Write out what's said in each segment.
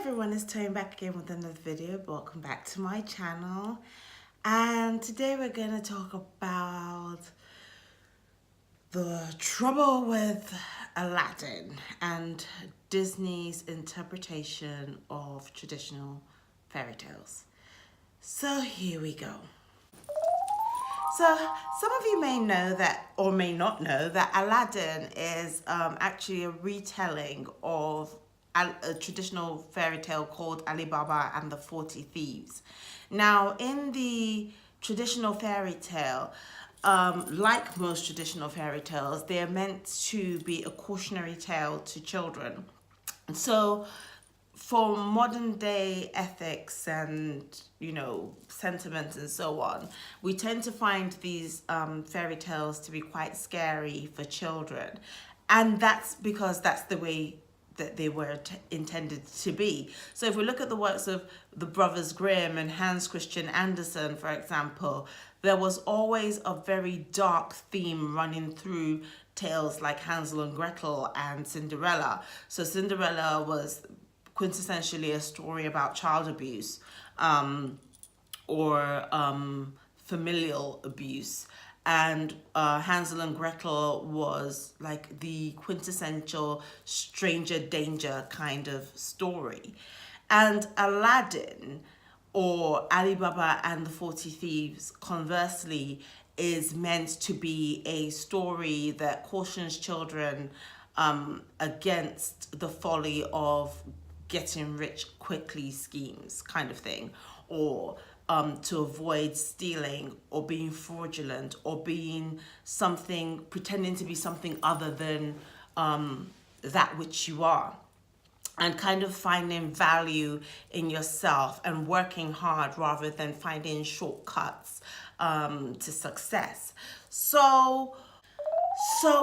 Everyone, it's Tony back again with another video. Welcome back to my channel. And today we're going to talk about the trouble with Aladdin and Disney's interpretation of traditional fairy tales. So here we go. So some of you may know that, or may not know, that Aladdin is actually a retelling of a traditional fairy tale called Alibaba and the 40 Thieves. Now, in the traditional fairy tale, like most traditional fairy tales, they're meant to be a cautionary tale to children. And so for modern day ethics and, sentiments and so on, we tend to find these fairy tales to be quite scary for children. And that's because that's the way that they were intended to be. So if we look at the works of the Brothers Grimm and Hans Christian Andersen, for example, there was always a very dark theme running through tales like Hansel and Gretel and Cinderella. So Cinderella was quintessentially a story about child abuse or familial abuse. And Hansel and Gretel was like the quintessential stranger danger kind of story. And Aladdin, or Alibaba and the 40 Thieves, conversely, is meant to be a story that cautions children against the folly of getting rich quickly schemes kind of thing, or to avoid stealing or being fraudulent or being something, pretending to be something other than that which you are, and kind of finding value in yourself and working hard rather than finding shortcuts to success. So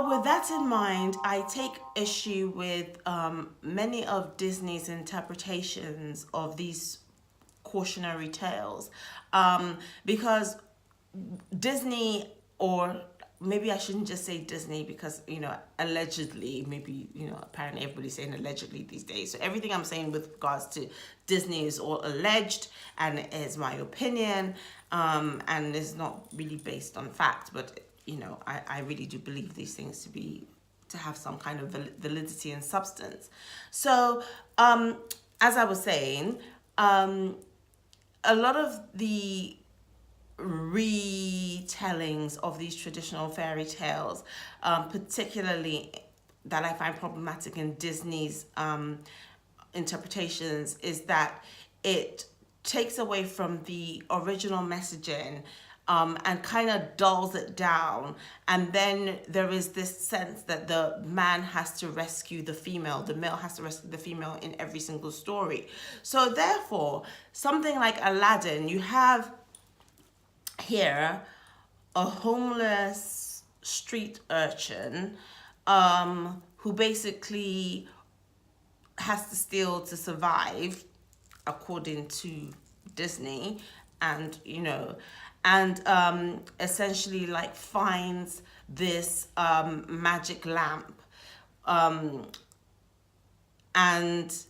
with that in mind, I take issue with many of Disney's interpretations of these cautionary tales, because Disney, or maybe I shouldn't just say Disney, because allegedly, maybe apparently everybody's saying allegedly these days, so everything I'm saying with regards to Disney is all alleged and it is my opinion, and is not really based on fact, but I really do believe these things to have some kind of validity and substance. So as I was saying, a lot of the retellings of these traditional fairy tales, particularly that I find problematic in Disney's interpretations, is that it takes away from the original messaging and kind of dulls it down. And then there is this sense that the man has to rescue the female, the male has to rescue the female in every single story. So therefore, something like Aladdin, you have here a homeless street urchin who basically has to steal to survive, according to Disney, and essentially like finds this magic lamp, and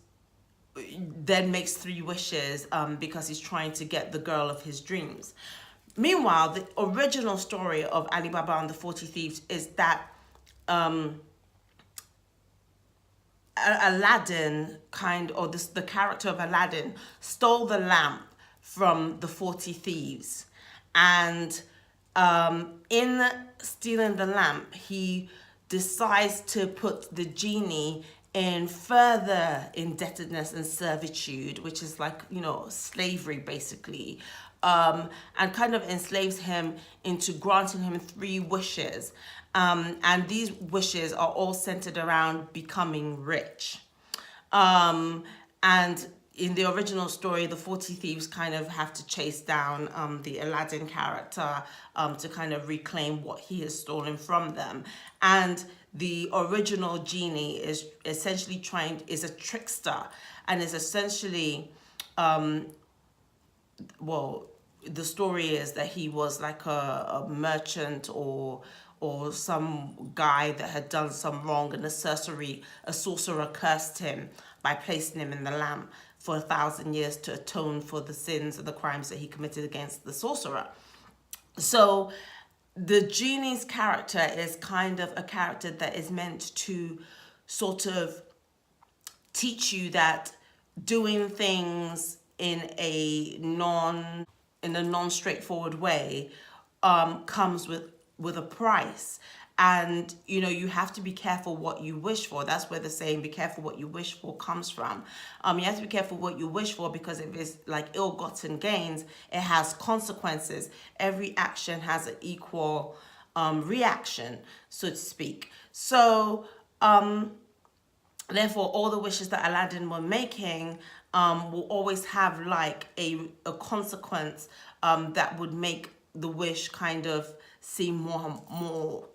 then makes 3 wishes because he's trying to get the girl of his dreams. Meanwhile, the original story of Alibaba and the 40 Thieves is that Aladdin the character of Aladdin stole the lamp from the 40 Thieves, and in stealing the lamp, he decides to put the genie in further indebtedness and servitude, which is like slavery basically, and kind of enslaves him into granting him 3 wishes, and these wishes are all centered around becoming rich. And in the original story, the 40 Thieves kind of have to chase down the Aladdin character to kind of reclaim what he has stolen from them. And the original genie is essentially is a trickster, and is essentially, the story is that he was like a merchant or some guy that had done some wrong, and a sorcerer cursed him by placing him in the lamp for 1,000 years to atone for the sins and the crimes that he committed against the sorcerer. So the genie's character is kind of a character that is meant to sort of teach you that doing things in a non straightforward way comes with a price. And you have to be careful what you wish for. That's where the saying "be careful what you wish for" comes from. You have to be careful what you wish for, because if it's like ill-gotten gains, it has consequences. Every action has an equal reaction, so to speak. So therefore, all the wishes that Aladdin were making will always have like a consequence that would make the wish kind of seem more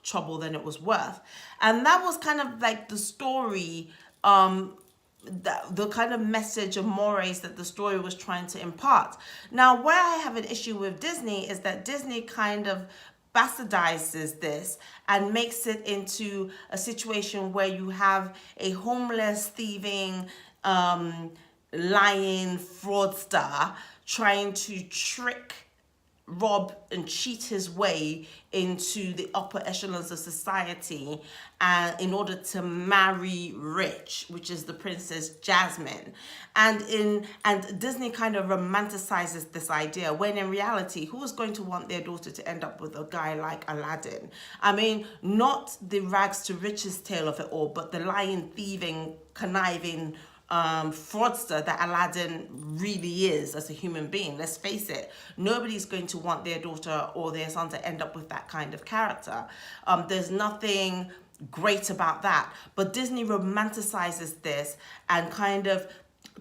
trouble than it was worth. And that was kind of like the story, the kind of message of mores that the story was trying to impart. Now, where I have an issue with Disney is that Disney kind of bastardizes this and makes it into a situation where you have a homeless, thieving, lying fraudster trying to trick, rob and cheat his way into the upper echelons of society in order to marry Rich, which is the Princess Jasmine. And Disney kind of romanticizes this idea, when in reality, who is going to want their daughter to end up with a guy like Aladdin? I mean, not the rags to riches tale of it all, but the lying, thieving, conniving fraudster that Aladdin really is as a human being. Let's face it, nobody's going to want their daughter or their son to end up with that kind of character. There's nothing great about that, but Disney romanticizes this and kind of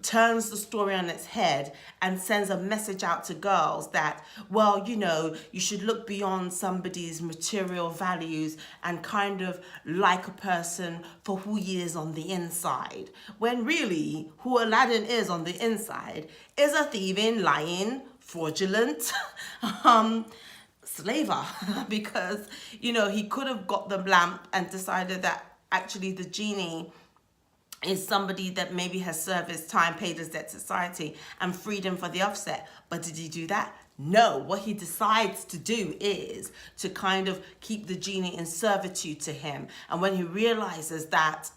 turns the story on its head and sends a message out to girls that, well, you should look beyond somebody's material values and kind of like a person for who he is on the inside. When really, who Aladdin is on the inside is a thieving, lying, fraudulent slaver. Because, he could have got the lamp and decided that actually the genie is somebody that maybe has served his time, paid his debt to society, and freed him for the offset. But did he do that? No. What he decides to do is to kind of keep the genie in servitude to him. And when he realizes that,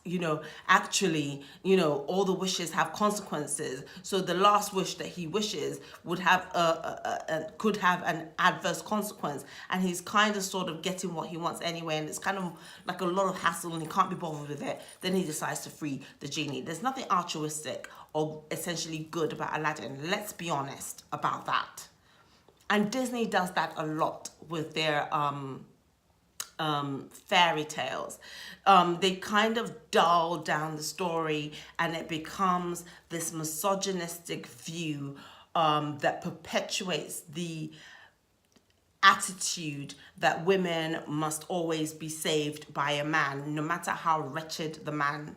actually, all the wishes have consequences. So the last wish that he wishes would have could have an adverse consequence. And he's kind of sort of getting what he wants anyway. And it's kind of like a lot of hassle and he can't be bothered with it. Then he decides to free the genie. There's nothing altruistic or essentially good about Aladdin. Let's be honest about that. And Disney does that a lot with their fairy tales. They kind of dull down the story and it becomes this misogynistic view that perpetuates the attitude that women must always be saved by a man, no matter how wretched the man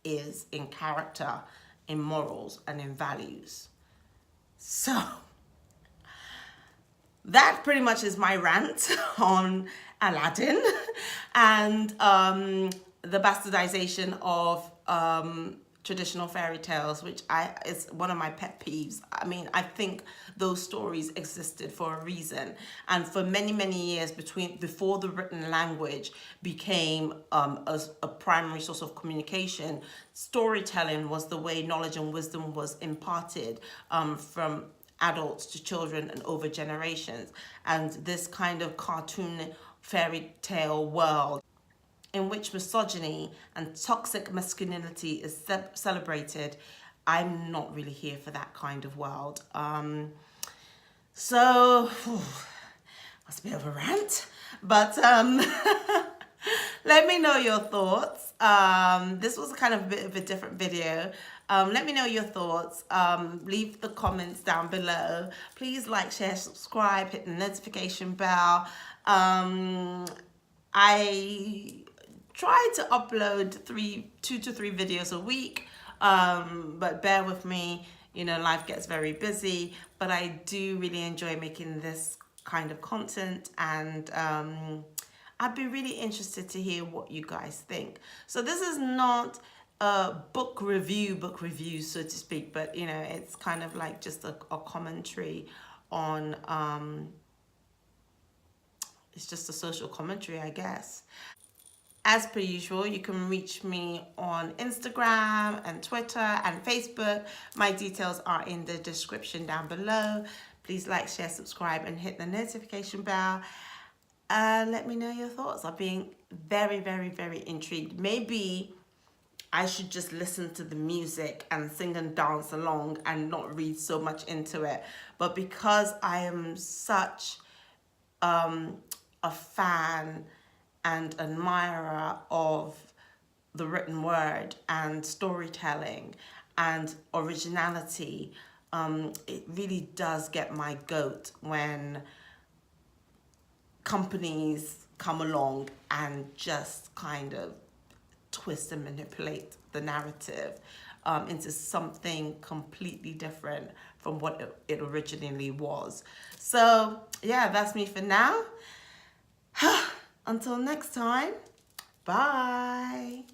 is in character, in morals, and in values. So that pretty much is my rant on Aladdin and the bastardization of traditional fairy tales, which is one of my pet peeves. I mean, I think those stories existed for a reason, and for many, many years before the written language became a primary source of communication, storytelling was the way knowledge and wisdom was imparted from adults to children and over generations. And this kind of cartoon fairy tale world in which misogyny and toxic masculinity is celebrated, I'm not really here for that kind of world. So that's a bit of a rant, but let me know your thoughts. This was kind of a bit of a different video. Let me know your thoughts. Leave the comments down below. Please like, share, subscribe, hit the notification bell. I try to upload 2 to 3 videos a week, but bear with me, life gets very busy, but I do really enjoy making this kind of content, and I'd be really interested to hear what you guys think. So this is not a book review, so to speak, but you know, it's kind of like just a commentary on, it's just a social commentary, I guess. As per usual, you can reach me on Instagram and Twitter and Facebook. My details are in the description down below. Please like, share, subscribe, and hit the notification bell. Let me know your thoughts. I'm being very, very, very intrigued. Maybe I should just listen to the music and sing and dance along and not read so much into it. But because I am such a fan and admirer of the written word and storytelling and originality, it really does get my goat when companies come along and just kind of twist and manipulate the narrative into something completely different from what it originally was. So yeah, that's me for now. Until next time, bye.